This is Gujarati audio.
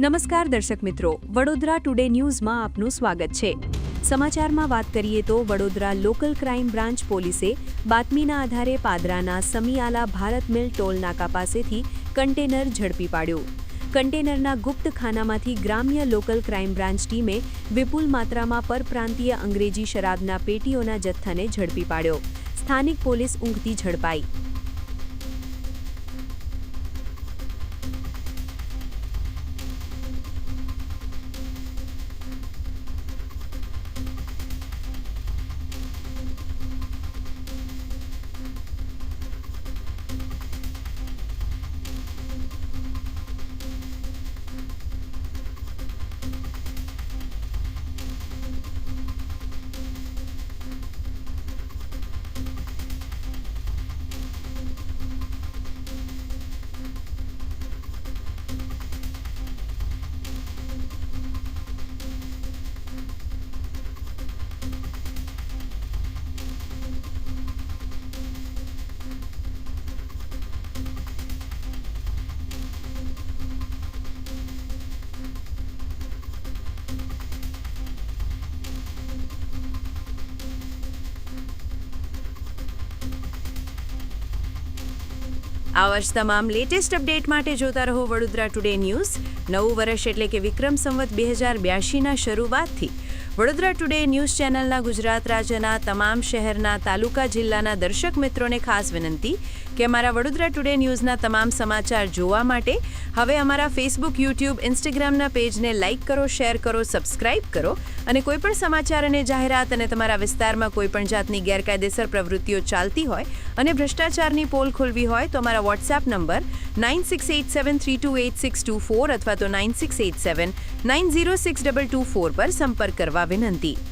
નમસ્કાર દર્શક મિત્રો, વડોદરા ટુડે ન્યૂઝમાં આપનું સ્વાગત છે. સમાચારમાં વાત કરીએ તો વડોદરા લોકલ ક્રાઇમ બ્રાન્ચ પોલીસે બાતમીના આધારે પાદરાના સમિયાલા ભારત મિલ ટોલ નાકા પાસેથી કન્ટેનર ઝડપી પાડ્યું. કન્ટેનરના ગુપ્ત ખાનામાંથી ગ્રામ્ય લોકલ ક્રાઇમ બ્રાન્ચ ટીમે વિપુલ માત્રામાં પરપ્રાંતીય અંગ્રેજી શરાબના પેટીઓના જથ્થાને ઝડપી પાડ્યો. સ્થાનિક પોલીસ ઊંઘતી ઝડપાઈ. આ વર્ષ તમામ લેટેસ્ટ અપડેટ માટે જોતા રહો વડોદરા ટુડે ન્યૂઝ. નવું વર્ષ એટલે કે વિક્રમ સંવત 2082ના શરૂઆતથી વડોદરા ટુડે ન્યૂઝ ચેનલના ગુજરાત રાજ્યના તમામ શહેરના તાલુકા જિલ્લાના દર્શક મિત્રોને ખાસ વિનંતી કે અમારા વડોદરા ટુડે ન્યૂઝના તમામ સમાચાર જોવા માટે હવે અમારા ફેસબુક, યુટ્યુબ, ઇન્સ્ટાગ્રામના પેજને લાઇક કરો, શેર કરો, સબસ્ક્રાઇબ કરો અને કોઈપણ સમાચાર અને જાહેરાત અને તમારા વિસ્તારમાં કોઈપણ જાતની ગેરકાયદેસર પ્રવૃત્તિઓ ચાલતી હોય અને ભ્રષ્ટાચારની પોલ ખોલવી હોય તો અમારા વોટ્સએપ નંબર 9687328624 અથવા તો 9687906224 પર સંપર્ક કરવા વિનંતી.